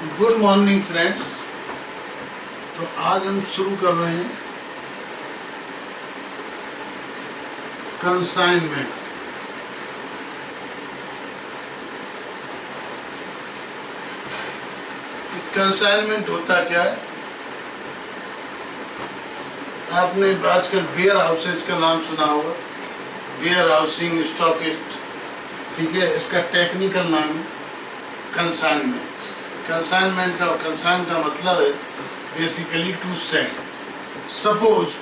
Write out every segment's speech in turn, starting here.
Good morning friends. तो आज हम शुरू कर रहे हैं कंसाइनमेंट। कंसाइनमेंट होता क्या है? आपने आजकल वेयर हाउसेज का नाम सुना होगा, वेयर हाउसिंग, स्टॉकिस्ट, ठीक है। इसका टेक्निकल नाम है कंसाइनमेंट। कंसाइनमेंट का कंसाइन का मतलब है बेसिकली टू सेल। सपोज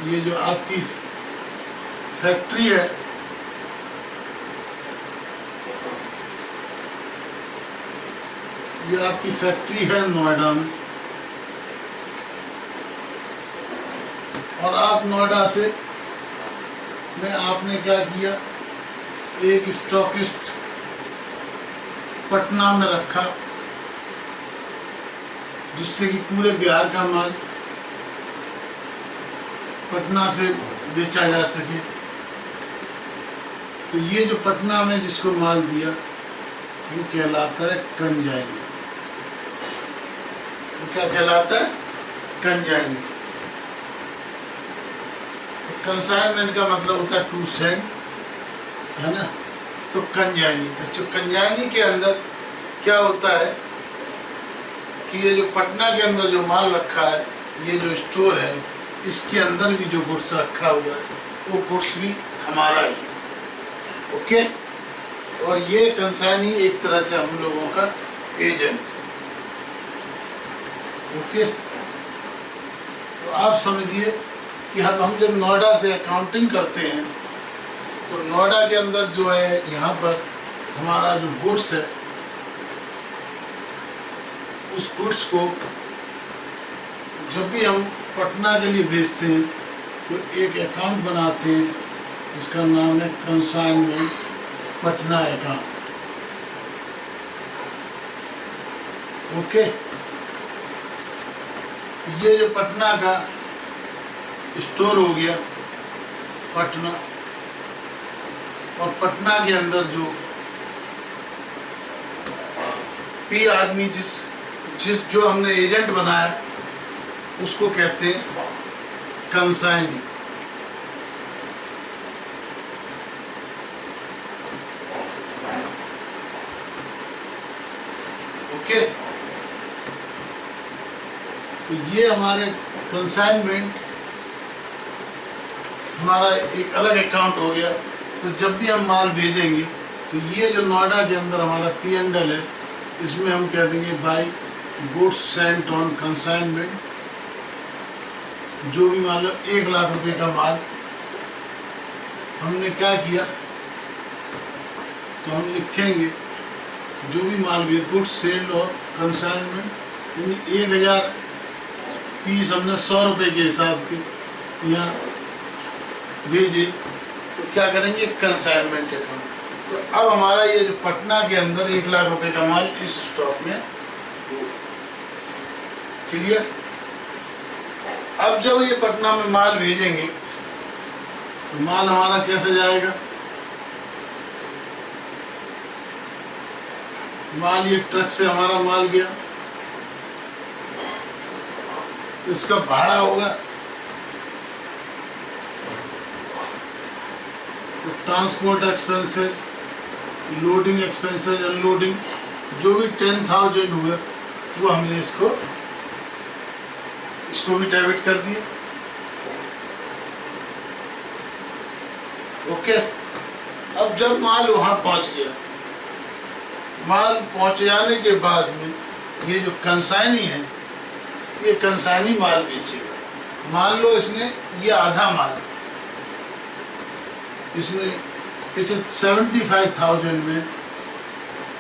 ये जो आपकी फैक्ट्री है, ये आपकी फैक्ट्री है नोएडा में, और आप नोएडा से में आपने क्या किया, एक स्टॉकिस्ट पटना में रखा जिससे कि पूरे बिहार का माल पटना से बेचा जा सके। तो ये जो पटना में जिसको माल दिया वो कहलाता है कंजाइनी। वो क्या कहलाता है? कंजाइनी। कंसाइनमेंट का मतलब होता है टू सेंड, है ना। तो कंजाइनी, तो जो कंजाइनी के अंदर क्या होता है कि ये जो पटना के अंदर जो माल रखा है, ये जो स्टोर है, इसके अंदर भी जो गुड्स रखा हुआ है वो गुड्स भी हमारा ही है। ओके। और ये कंसाइनी एक तरह से हम लोगों का एजेंट। ओके। तो आप समझिए कि अब हम जब नोएडा से अकाउंटिंग करते हैं तो नोएडा के अंदर जो है, यहाँ पर हमारा जो गुड्स है, उस गुड्स को जब भी हम पटना के लिए भेजते हैं तो एक अकाउंट बनाते हैं जिसका नाम है कंसाइनमेंट पटना अकाउंट। ओके। ये जो पटना का स्टोर हो गया पटना, और पटना के अंदर जो पी आदमी जिस जो हमने एजेंट बनाया उसको कहते हैं कंसाइनी। ओके। तो ये हमारे कंसाइनमेंट हमारा एक अलग अकाउंट हो गया। तो जब भी हम माल भेजेंगे तो ये जो नोएडा के अंदर हमारा P&L है, इसमें हम कह देंगे by goods sent on consignment. जो भी मान लो 1 लाख रुपए का माल हमने क्या किया, तो हम लिखेंगे जो भी माल भी गुड्स सेल्ड और कंसाइनमेंट, यानी 1000 पीस हमने 100 रुपये के हिसाब के यहाँ भेजे, तो क्या करेंगे, कंसाइनमेंट अकाउंट। तो अब हमारा ये जो पटना के अंदर 1 लाख रुपए का माल इस स्टॉक में हो। क्लियर? अब जब ये पटना में माल भेजेंगे तो माल हमारा कैसे जाएगा? माल ये ट्रक से हमारा माल गया तो इसका भाड़ा होगा, तो transport expenses, loading expenses, unloading, जो भी 10,000 हुए वो हमने इसको भी डेबिट कर दिया। ओके। अब जब माल वहां पहुंच गया, माल पहुंच जाने के बाद में ये जो कंसाइनी है, ये कंसाइनी माल बेचेगा। मान लो इसने ये आधा माल इसने 75,000 में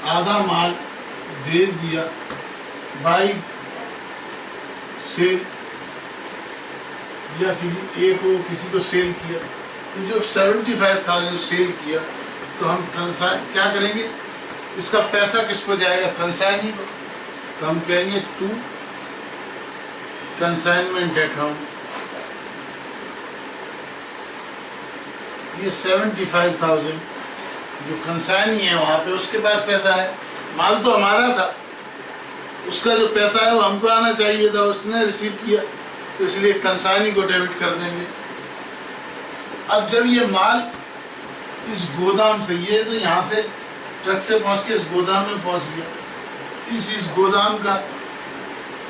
आधा माल भेज दिया बाई सेल, या किसी को सेल किया। तो जो 75,000 सेल किया तो हम कंसाइन क्या करेंगे, इसका पैसा किसको जाएगा, कंसाइनी को। तो हम कहेंगे टू कंसाइनमेंट अकाउंट। ये 75,000 जो कंसाइनी है वहाँ पे उसके पास पैसा है, माल तो हमारा था, उसका जो पैसा है वो हमको आना चाहिए था, उसने रिसीव किया, तो इसलिए कंसाइनी को डेबिट कर देंगे। अब जब ये माल इस गोदाम से, ये तो यहाँ से ट्रक से पहुँच के इस गोदाम में पहुँच गया, इस गोदाम का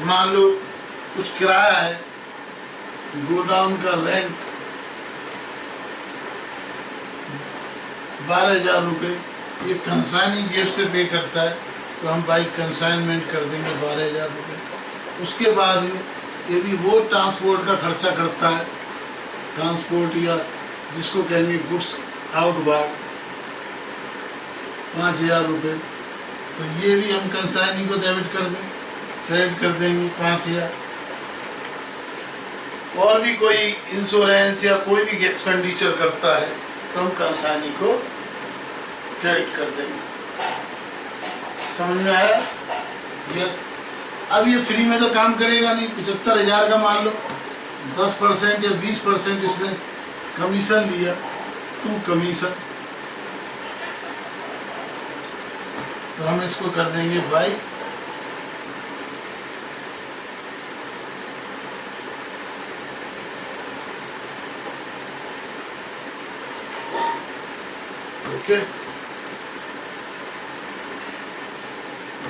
मान लो कुछ किराया है, गोडाउन का रेंट 12,000 रुपये, ये कंसाइनी जेब से पे करता है, तो हम बाई कंसाइनमेंट कर देंगे 12,000 रुपये। उसके बाद में यदि वो ट्रांसपोर्ट का खर्चा करता है, ट्रांसपोर्ट या जिसको कहेंगे गुड्स आउटवार्ड, 5,000 रुपये, तो ये भी हम कंसाइनी को डेबिट कर दें, क्रेडिट कर देंगे 5,000। और भी कोई इंश्योरेंस या कोई भी एक्सपेंडिचर करता है तो हम कंसाइनी को क्रेडिट कर देंगे। समझ में आया? यस। अब ये फ्री में तो काम करेगा नहीं, 75,000 का मान लो 10% या 20% इसने कमीशन लिया, टू कमीशन, तो हम इसको कर देंगे बाई ओके।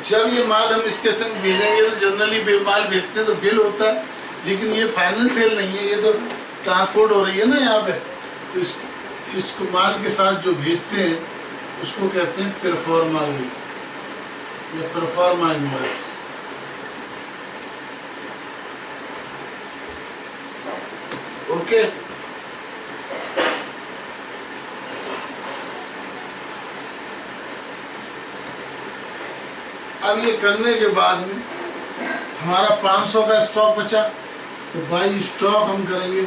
जब ये माल हम इसके संग भेजेंगे तो जनरली माल भेजते हैं तो बिल होता है, लेकिन ये फाइनल सेल नहीं है, ये तो ट्रांसपोर्ट हो रही है ना यहाँ पे, तो इसको माल के साथ जो भेजते हैं उसको कहते हैं परफॉर्मा बिल या परफॉर्मा इनवॉइस। ओके। अब ये करने के बाद में हमारा 500 का स्टॉक बचा, तो बाई स्टॉक हम करेंगे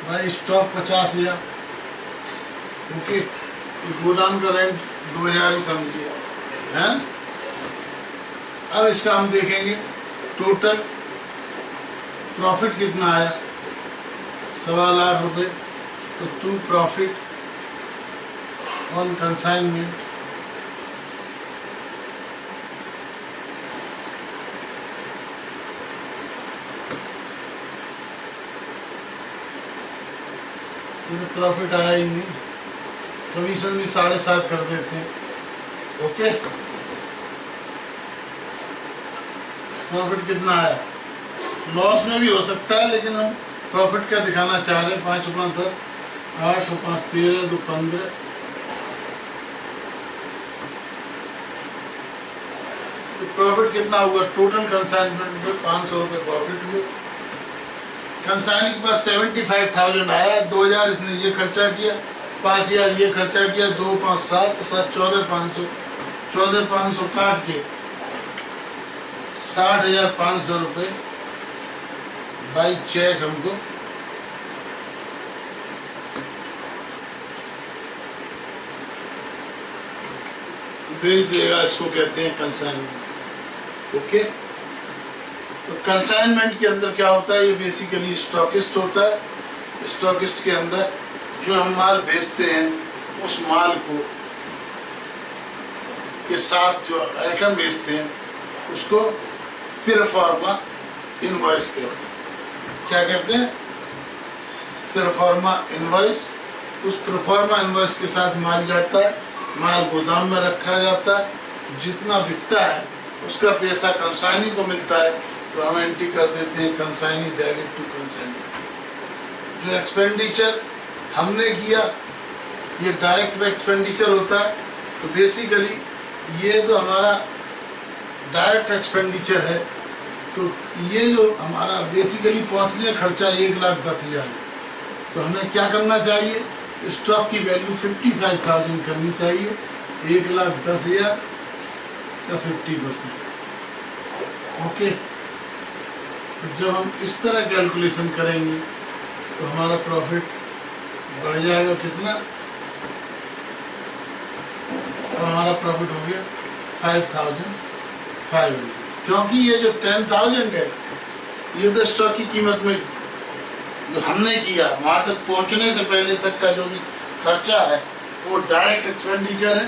बाई स्टॉक 50,000। ओके, गोदाम का रेंट 2,000 ही समझिए, हैं। अब इसका हम देखेंगे टोटल प्रॉफिट कितना आया, 1.25 लाख रुपए, तो टू प्रॉफिट ऑन कंसाइनमेंट ये तो प्रॉफिट आया ही नहीं, कमीशन भी 7.5 कर देते हैं। ओके, प्रॉफिट कितना आया, लॉस में भी हो सकता है, लेकिन हम प्रॉफिट क्या दिखाना चाह रहे हैं, 5 × 5 = 10, 8 × 5 = 13, 2 × 15, तो प्रॉफिट कितना हुआ, टोटल कंसाइनमेंट में 500 रुपये प्रॉफिट हुए। कंसाइनी के पास 75,000 आया, 2,000 इसने ये खर्चा किया, 5,000 ये खर्चा किया, 2 × 5 = 7, 7 = 14,500, 14,500 काट के 60,500 रुपये बाई चेक हमको भेज देगा, इसको कहते हैं कंसाइनमेंट। ओके, तो कंसाइनमेंट के अंदर क्या होता है, ये बेसिकली स्टॉकिस्ट होता है। स्टॉकिस्ट के अंदर जो हम माल भेजते हैं उस माल को के साथ जो आइटम भेजते हैं उसको परफॉर्मा इनवॉइस कहते हैं। क्या कहते हैं, परफॉर्मा इनवॉइस। उस परफॉर्मा इनवॉइस के साथ माल जाता है, माल गोदाम में रखा जाता है, जितना बिकता है उसका पैसा कंसाइनी को मिलता है, तो हम एंट्री कर देते हैं कंसाइनी डेबिट टू कंसाइनी। जो एक्सपेंडिचर हमने किया ये डायरेक्ट एक्सपेंडिचर होता है, तो बेसिकली ये तो हमारा डायरेक्ट एक्सपेंडिचर है, तो ये जो हमारा बेसिकली पहुंचने खर्चा 1,10,000 है, तो हमें क्या करना चाहिए, स्टॉक की वैल्यू 55,000 करनी चाहिए, 1,10,000 का 50%। ओके, तो जब हम इस तरह कैलकुलेशन करेंगे तो हमारा प्रॉफिट बढ़ जाएगा कितना, अब हमारा प्रॉफिट हो गया 500, क्योंकि ये जो 10,000 है ये तो स्टॉक की कीमत में जो हमने किया वहाँ तक पहुँचने से पहले तक का जो भी खर्चा है वो डायरेक्ट एक्सपेंडिचर है,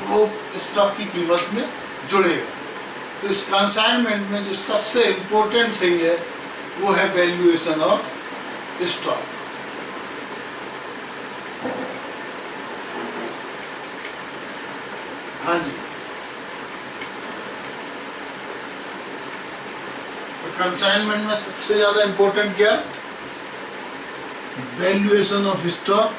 वो स्टॉक की कीमत में जुड़ेगा। तो इस कंसाइनमेंट में जो सबसे इम्पोर्टेंट थिंग है वो है वैल्यूएशन ऑफ स्टॉक। हाँ जी, तो कंसाइनमेंट में सबसे ज़्यादा इम्पोर्टेंट क्या? Valuation of stock,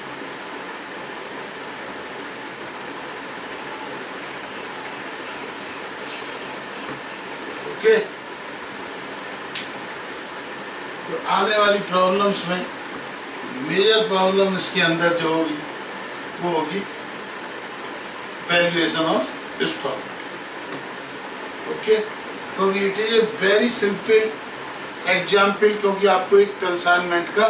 okay. तो आने वाली प्रॉब्लम्स में मेजर प्रॉब्लम इसके अंदर जो होगी वो होगी वैल्यूएशन ऑफ स्टॉक, ओके। क्योंकि it is a very simple example, क्योंकि आपको एक कंसाइनमेंट का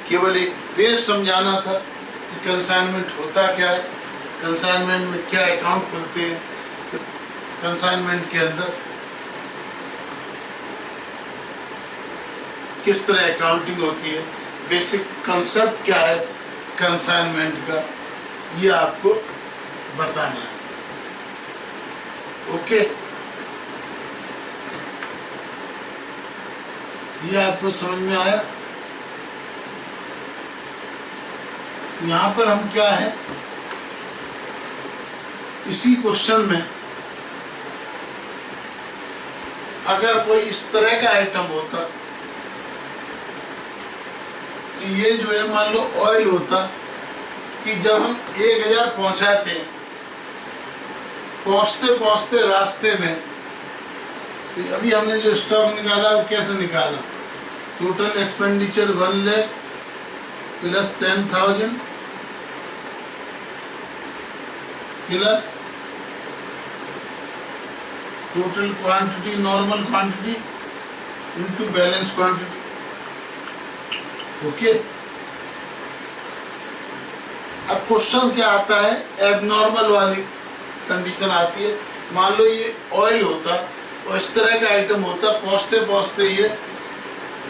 केवल एक बेस समझाना था कि कंसाइनमेंट होता क्या है, कंसाइनमेंट में क्या अकाउंट खुलते हैं, तो कंसाइनमेंट के अंदर किस तरह अकाउंटिंग होती है, बेसिक कंसेप्ट क्या है कंसाइनमेंट का, ये आपको बताना है, ओके। ये आपको समझ में आया? यहाँ पर हम क्या है, इसी क्वेश्चन में अगर कोई इस तरह का आइटम होता कि ये जो है मान लो ऑयल होता कि जब हम 1000 पहुंचाते हैं, पहुंचते पहुंचते रास्ते में, तो अभी हमने जो स्टॉक निकाला वो कैसे निकाला, total expenditure 1 lakh plus 10,000 plus total quantity normal quantity into balance quantity, okay. अब क्वेश्चन क्या आता है, एबनॉर्मल वाली कंडीशन आती है। मान लो ये ऑयल होता और इस तरह का आइटम होता, पहुंचते पहुंचते ये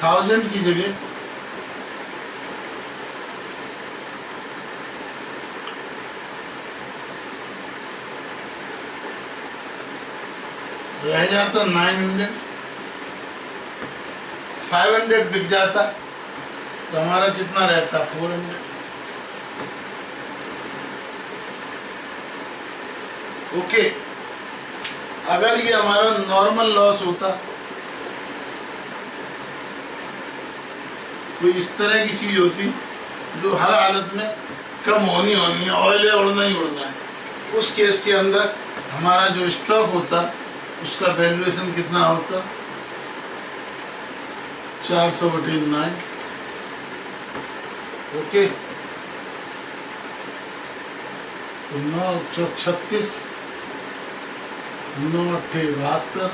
1000 की जगह रह जाता 900, 500 बिक जाता तो हमारा कितना रहता 400, ओके। अगर ये हमारा नॉर्मल लॉस होता, कोई इस तरह की चीज होती जो हर हालत में कम होनी है, ऑयल है उड़ना ही उड़ना है, उस केस के अंदर हमारा जो स्टॉक होता उसका वैल्यूएशन कितना होता 400/9, ओके। तो 9 चौक 36, 9 अट्ठे 72,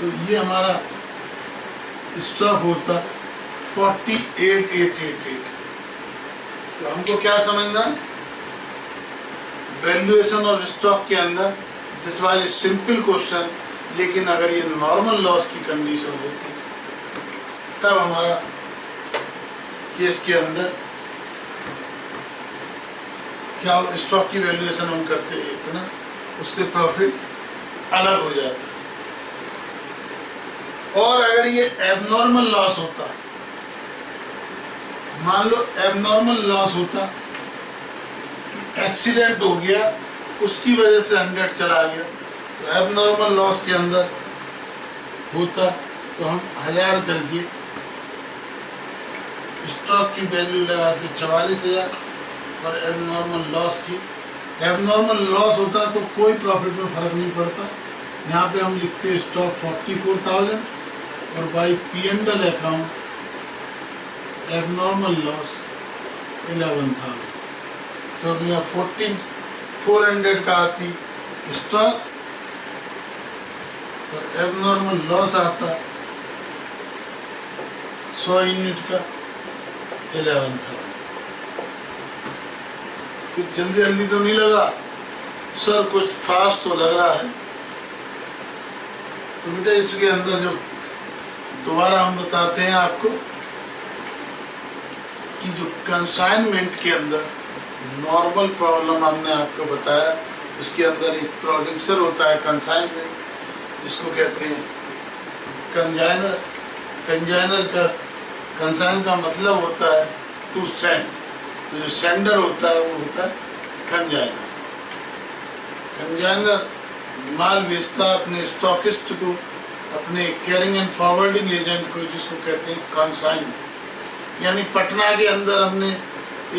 तो ये हमारा स्टॉक होता 48,888। तो हमको क्या समझना है, वैल्यूएशन ऑफ स्टॉक के अंदर this was a simple question, लेकिन अगर ये नॉर्मल लॉस की कंडीशन होती तब हमारा केस के अंदर क्या स्टॉक की वैल्यूएशन हम करते हैं इतना, उससे प्रॉफिट अलग हो जाता है। और अगर ये एबनॉर्मल लॉस होता, मान लो एबनॉर्मल लॉस होता कि एक्सीडेंट हो गया उसकी वजह से 100 चला गया, तो एबनॉर्मल लॉस के अंदर होता तो हम 1000 करके स्टॉक की वैल्यू लगाते 44,000, और एबनॉर्मल लॉस होता तो कोई प्रॉफिट में फर्क नहीं पड़ता। यहाँ पे हम लिखते स्टॉक 44,000 और by P&L account abnormal loss 11,000, क्योंकि यहाँ 400 का आती स्टॉक और एबनॉर्मल लॉस आता 100 यूनिट का 11,000, कुछ जल्दी जल्दी तो नहीं लगा सर, कुछ फास्ट तो लग रहा है। तो बेटा इसके अंदर जो दोबारा हम बताते हैं आपको कि जो कंसाइनमेंट के अंदर नॉर्मल प्रॉब्लम हमने आपको बताया, इसके अंदर एक प्रोड्यूसर होता है कंसाइनमेंट, जिसको कहते हैं कंजाइनर। कंजाइनर का कंसाइन का मतलब होता है टू सेंड, तो जो सेंडर होता है वो होता है कंजाइनर। कंजाइनर माल बेचता अपने स्टॉकिस्ट को, अपने कैरिंग एंड फॉरवर्डिंग एजेंट को, जिसको कहते हैं कंसाइन। यानी पटना के अंदर हमने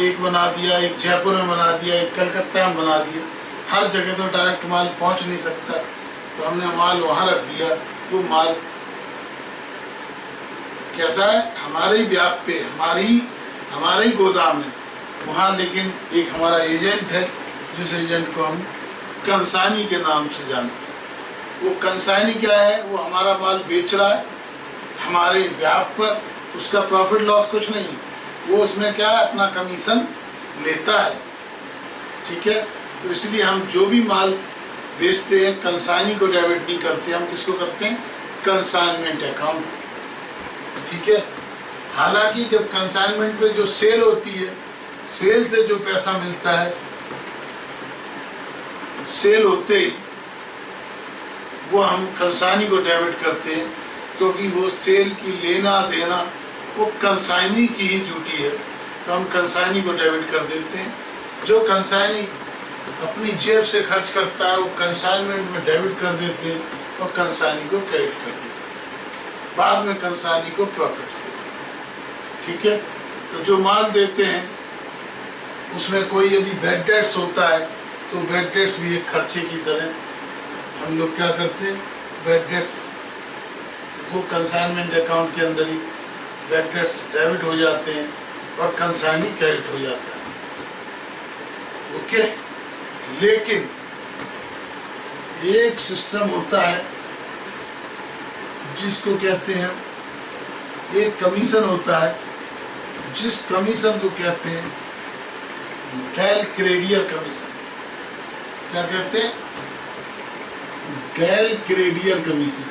एक बना दिया, एक जयपुर में बना दिया, एक कलकत्ता में बना दिया, हर जगह तो डायरेक्ट माल पहुंच नहीं सकता, तो हमने माल वहाँ रख दिया। वो माल कैसा है, हमारे ही व्याप पे, हमारे ही गोदाम है वहाँ, लेकिन एक हमारा एजेंट है जिस एजेंट को हम कंसाइनी के नाम से जानते हैं। वो कंसाइनी क्या है, वो हमारा माल बेच रहा है हमारे व्याप पर, उसका प्रॉफिट लॉस कुछ नहीं है, वो उसमें क्या है अपना कमीशन लेता है। ठीक है, तो इसलिए हम जो भी माल बेचते हैं कंसाइनी को डेबिट नहीं करते, हम किसको करते हैं, कंसाइनमेंट अकाउंट। ठीक है, हालांकि जब कंसाइनमेंट पे जो सेल होती है, सेल से जो पैसा मिलता है, सेल होते ही वो हम कंसाइनी को डेबिट करते हैं, क्योंकि वो सेल की लेना देना वो कंसाइनी की ही ड्यूटी है, तो हम कंसाइनी को डेबिट कर देते हैं। जो कंसाइनी अपनी जेब से खर्च करता है वो कंसाइनमेंट में डेबिट कर देते हैं और कंसाइनी को क्रेडिट कर देते हैं, बाद में कंसाइनी को प्रॉफिट देते हैं। ठीक है, तो जो माल देते हैं उसमें कोई यदि बैड डेट्स होता है तो बैड डेट्स भी एक खर्चे की तरह हम लोग क्या करते हैं, बैड डेट्स वो कंसाइनमेंट अकाउंट के अंदर ही बैड डेट्स डेबिट हो जाते हैं और कंसाइनी क्रेडिट हो जाता है। ओके, लेकिन एक सिस्टम होता है जिसको कहते हैं, एक कमीशन होता है जिस कमीशन को कहते हैं गैल क्रेडियर कमीशन। क्या कहते हैं, गैल क्रेडियर कमीशन।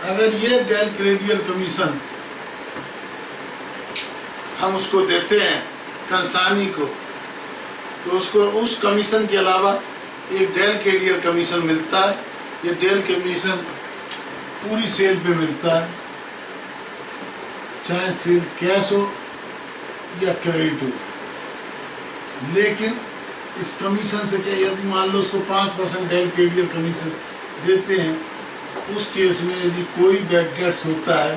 अगर ये गैल क्रेडियर कमीशन हम उसको देते हैं कंसाइनी को, तो उसको उस कमीशन के अलावा एक डेल क्रेडियर कमीशन मिलता है। ये डेल कमीशन पूरी सेल पे मिलता है, चाहे सेल कैश हो या क्रेडिट हो। लेकिन इस कमीशन से क्या, यदि मान लो उसको 5% डेल क्रेडियर कमीशन देते हैं, उस केस में यदि कोई बैड डेट्स होता है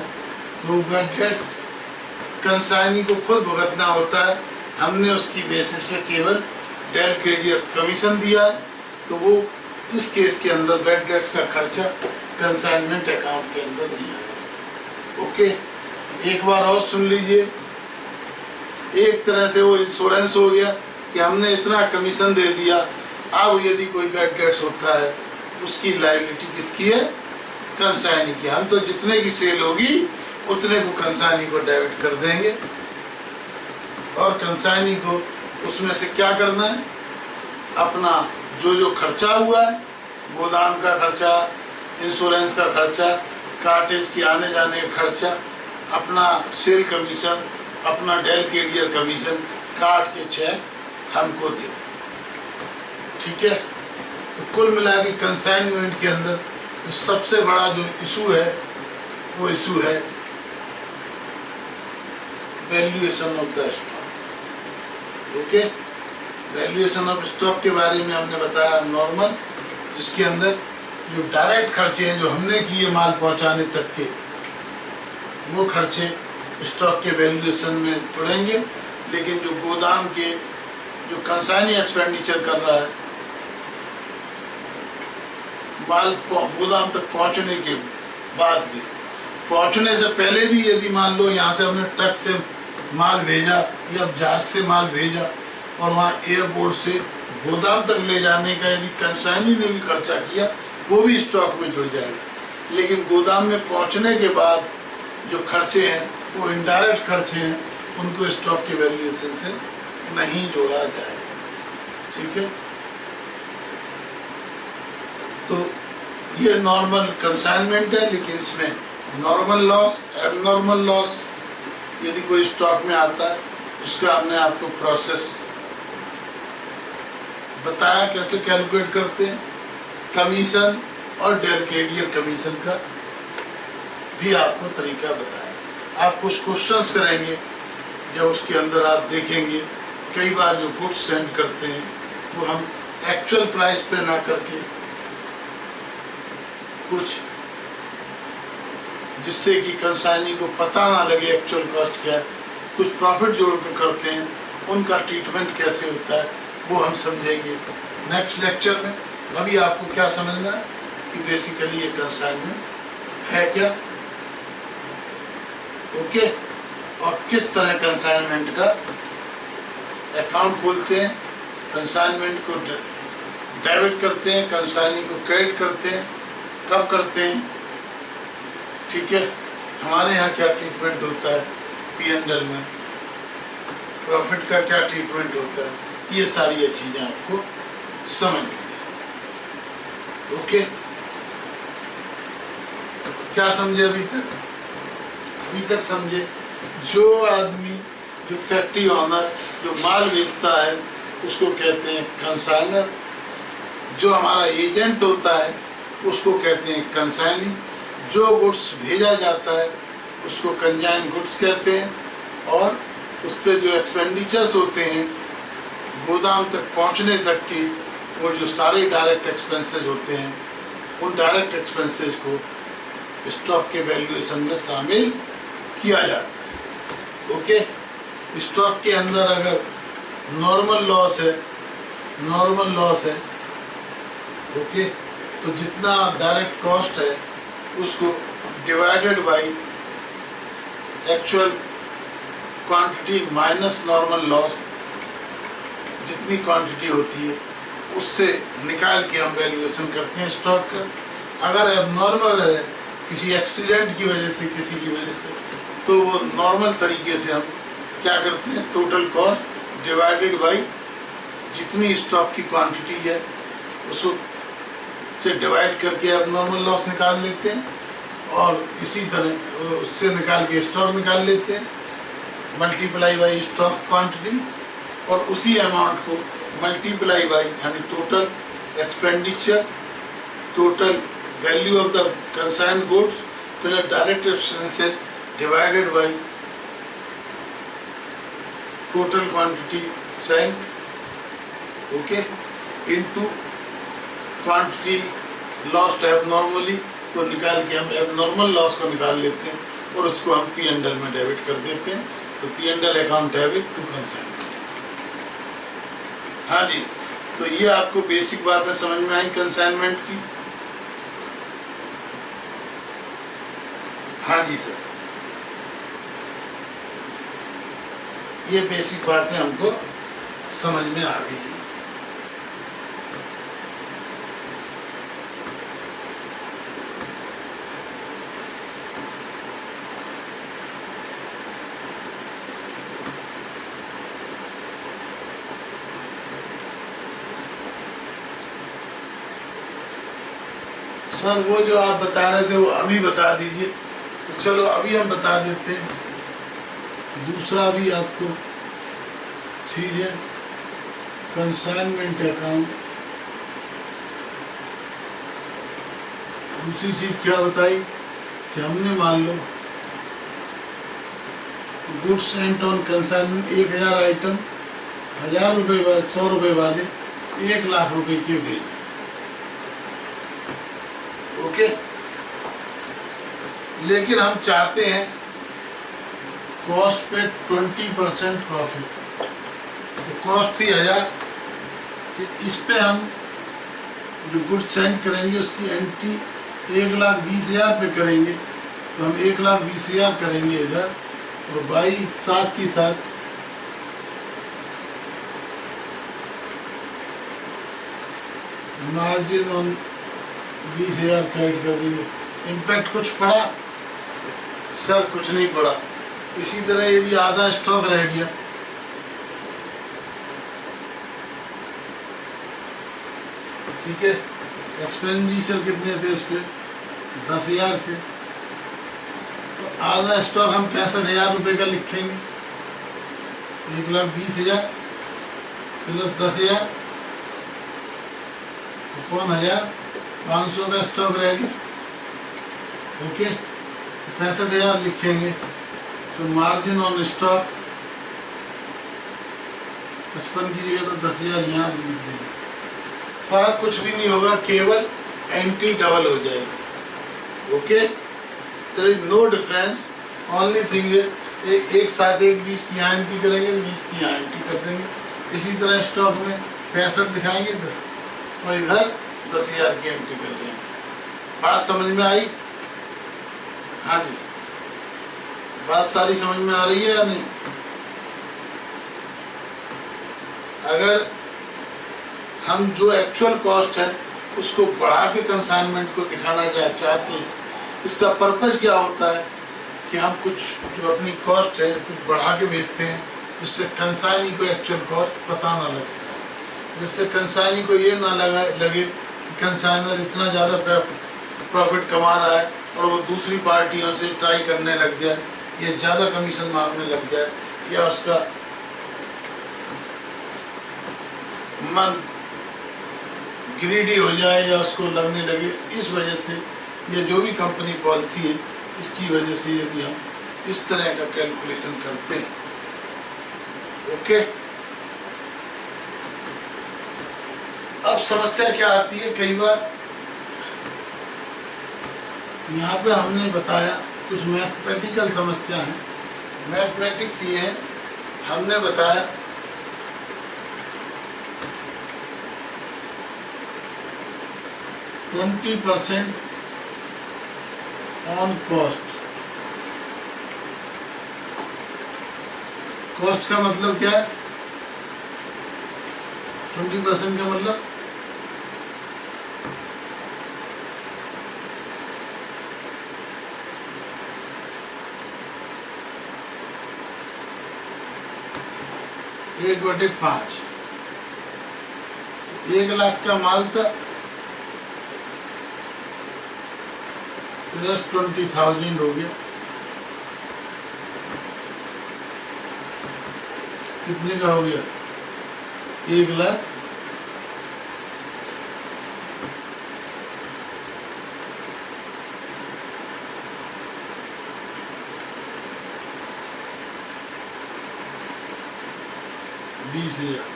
तो बैड डेट्स कंसाइनी को खुद भुगतना होता है। हमने उसकी बेसिस पे केवल डेल क्रेडियर कमीशन दिया है, तो वो इस केस के अंदर बैड डेट्स का खर्चा कंसाइनमेंट अकाउंट के अंदर नहीं आएगा। ओके, एक बार और सुन लीजिए, एक तरह से वो इंश्योरेंस हो गया कि हमने इतना कमीशन दे दिया, अब यदि कोई बैड डेट्स होता है उसकी लायबिलिटी किसकी है, कंसाइनी की। हम तो जितने की सेल होगी उतने को कंसाइनी को डेबिट कर देंगे, और कंसाइनी को उसमें से क्या करना है, अपना जो जो खर्चा हुआ है, गोदाम का खर्चा, इंश्योरेंस का खर्चा, कार्टेज की आने जाने का खर्चा, अपना सेल कमीशन, अपना डेल क्रेडियर कमीशन काट के चेक हमको दे। ठीक है, तो कुल मिला के कंसाइनमेंट के अंदर तो सबसे बड़ा जो इशू है वो इशू है valuation of the stock. Okay, valuation of stock के बारे में हमने बताया नॉर्मल, जिसके अंदर जो डायरेक्ट खर्चे हैं जो हमने किए माल पहुंचाने तक के, वो खर्चे स्टॉक के वैल्यूएशन में जुड़ेंगे। लेकिन जो गोदाम के जो कंसाइनी एक्सपेंडिचर कर रहा है, माल गोदाम तक पहुंचने के बाद भी, पहुंचने से पहले भी यदि मान लो यहाँ से हमने ट्रक से माल भेजा या जहाज से माल भेजा और वहाँ एयरपोर्ट से गोदाम तक ले जाने का यदि कंसाइनी ने भी खर्चा किया, वो भी स्टॉक में जुड़ जाएगा। लेकिन गोदाम में पहुंचने के बाद जो खर्चे हैं वो इनडायरेक्ट खर्चे हैं, उनको स्टॉक के वैल्यूएशन से नहीं जोड़ा जाएगा। ठीक है, तो ये नॉर्मल कंसाइनमेंट है, लेकिन इसमें नॉर्मल लॉस, एबनॉर्मल लॉस यदि कोई स्टॉक में आता है उसका हमने आपको प्रोसेस बताया कैसे कैलकुलेट करते हैं। कमीशन और डेलकेडियर कमीशन का भी आपको तरीका बताया। आप कुछ क्वेश्चंस करेंगे, जब उसके अंदर आप देखेंगे कई बार जो गुड्स सेंड करते हैं वो हम एक्चुअल प्राइस पे ना करके कुछ जिससे कि कंसाइनी को पता ना लगे एक्चुअल कॉस्ट क्या है, कुछ प्रॉफिट जोड़ कर करते हैं, उनका ट्रीटमेंट कैसे होता है वो हम समझेंगे नेक्स्ट लेक्चर में। अभी आपको क्या समझना है कि बेसिकली ये कंसाइनमेंट है क्या, ओके, और किस तरह कंसाइनमेंट का अकाउंट खोलते हैं, कंसाइनमेंट को डेबिट करते हैं, कंसाइनी को क्रेडिट करते हैं, कब करते हैं। ठीक है, हमारे यहाँ क्या ट्रीटमेंट होता है P&L में, प्रॉफिट का क्या ट्रीटमेंट होता है, ये सारी चीज़ें आपको समझनी है। ओके, क्या समझे अभी तक? अभी तक समझे, जो आदमी, जो फैक्ट्री ऑनर जो माल बेचता है उसको कहते हैं कंसाइनर, जो हमारा एजेंट होता है उसको कहते हैं कंसाइनी, जो गुड्स भेजा जाता है उसको कंजाइन गुड्स कहते हैं, और उस पर जो एक्सपेंडिचर्स होते हैं गोदाम तक पहुंचने तक के, और जो सारे डायरेक्ट एक्सपेंसेस होते हैं, उन डायरेक्ट एक्सपेंसेस को स्टॉक के वैल्यूएशन में शामिल किया जाता है। ओके, स्टॉक के अंदर अगर नॉर्मल लॉस है, ओके, तो जितना डायरेक्ट कॉस्ट है उसको divided by actual quantity minus normal loss, जितनी क्वांटिटी होती है उससे निकाल के हम वैल्यूएशन करते हैं स्टॉक का। अगर एबनॉर्मल है किसी एक्सीडेंट की वजह से, किसी की वजह से, तो वो नॉर्मल तरीके से हम क्या करते हैं, टोटल कॉस्ट डिवाइडेड बाई जितनी स्टॉक की क्वांटिटी है उसको से डिवाइड करके एबनॉर्मल लॉस निकाल लेते हैं, और इसी तरह उससे निकाल के स्टॉक निकाल लेते हैं, मल्टीप्लाई बाई स्टॉक क्वांटिटी, और उसी अमाउंट को मल्टीप्लाई बाई यानी total expenditure, total value of the consign goods plus direct expenses divided by total quantity sent, okay, into quantity lost abnormally को निकाल के हम एबनॉर्मल लॉस को निकाल लेते हैं और उसको हम P&L में डेबिट कर देते हैं। तो P&L account debit to consignment. हाँ जी, तो ये आपको बेसिक बातें समझ में आई कंसाइनमेंट की। हाँ जी सर, ये बेसिक बातें हमको समझ में आ गई। सर वो जो आप बता रहे थे वो अभी बता दीजिए। तो चलो अभी हम बता देते हैं। दूसरा भी आपको चीज है कंसाइनमेंट अकाउंट। दूसरी चीज क्या बताई कि हमने मान लो goods sent on consignment 1000 item 1000 रुपये बाद 100 रुपये वाले 1 लाख रुपए के भेजे। ओके, लेकिन हम चाहते हैं कॉस्ट पे 20% प्रॉफिट। तो कॉस्ट थी 1000, कि इस पे हम जो गुड सेंड करेंगे उसकी एंट्री 1,20,000 पे करेंगे। तो हम 1,20,000 करेंगे इधर, और बाई साथ की साथ मार्जिन ऑन 20,000 क्रेडिट कर देंगे, इम्पैक्ट कुछ पड़ा सर? कुछ नहीं पड़ा। इसी तरह यदि आधा स्टॉक रह गया, ठीक है, एक्सपेंडिचर कितने थे इस पे? 10,000 थे, तो आधा स्टॉक हम 65,000 रुपये का लिखेंगे। 1,20,000 प्लस 10,000 तो 500 का स्टॉक रह गया। ओके, तो 65,000 लिखेंगे। तो मार्जिन ऑन स्टॉक 55 की जगह तो 10,000 यहाँ लिख देंगे। फर्क कुछ भी नहीं होगा, केवल एंट्री डबल हो जाएगी। Okay, there is no difference, only thing एक साथ 20 की यहाँ एंट्री करेंगे, 20 की यहाँ एंट्री कर देंगे। इसी तरह स्टॉक में 65 दिखाएंगे 10, और इधर 10,000 की एंट्री कर देंगे। बात समझ में आई? हाँ जी, बात सारी समझ में आ रही है या नहीं? अगर हम जो एक्चुअल कॉस्ट है उसको बढ़ा के कंसाइनमेंट को दिखाना चाहते हैं, इसका पर्पज क्या होता है कि हम कुछ जो अपनी कॉस्ट है कुछ बढ़ा के बेचते हैं, जिससे कंसाइनी को एक्चुअल कॉस्ट पता ना लग सके, जिससे कंसाइनी को ये ना लगे कि कंसाइनर इतना ज़्यादा प्रॉफिट कमा रहा है और वो दूसरी पार्टियों से ट्राई करने लग जाए, या ज़्यादा कमीशन मांगने लग जाए, या उसका मन ग्रीडी हो जाए, या उसको लगने लगे। इस वजह से ये जो भी कंपनी पॉलिसी है, इसकी वजह से यदि हम इस तरह का कैलकुलेशन करते हैं। ओके, अब समस्या क्या आती है? कई बार यहाँ पे हमने बताया कुछ मैथमेटिकल समस्या है, मैथमेटिक्स ये है, हमने बताया 20% ऑन कॉस्ट। कॉस्ट का मतलब क्या है? 20% का मतलब एक बटे 5। 1 लाख का माल था, प्लस 20,000 हो गया, कितने का हो गया? 1 लाख 20,000।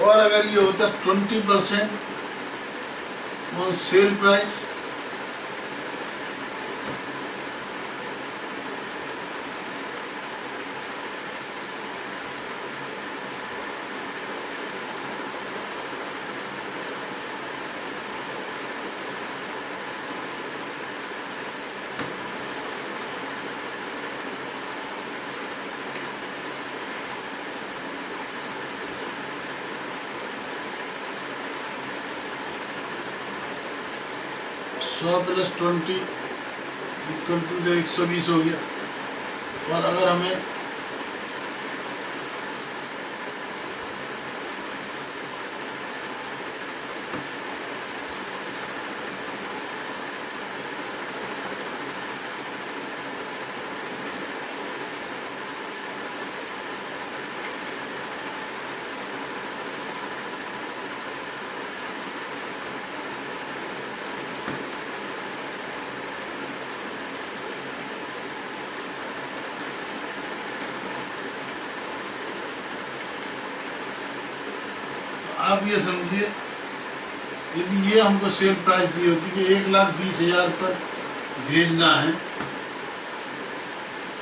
और अगर ये होता 20% ऑन सेल प्राइस, सौ प्लस 20 इक्वल टू 120 हो गया। और अगर हमें आप ये समझिए, यदि ये हमको सेल प्राइस दी होती कि 1,20,000 पर भेजना है,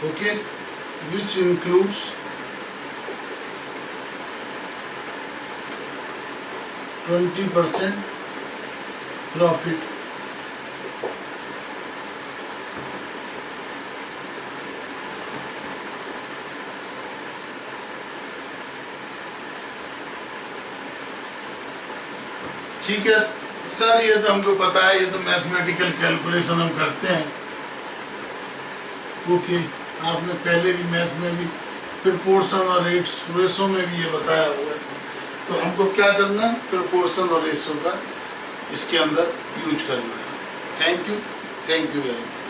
ओके, विच इंक्लूड्स 20% प्रॉफिट, ठीक है सर, ये तो हमको पता है, ये तो मैथमेटिकल कैलकुलेशन हम करते हैं। ओके, आपने पहले भी मैथ में भी प्रोपोर्शन और रेशो में भी ये बताया हुआ है। तो हमको क्या करना है, प्रोपोर्शन और रेशो का इसके अंदर यूज करना है। Thank you very much.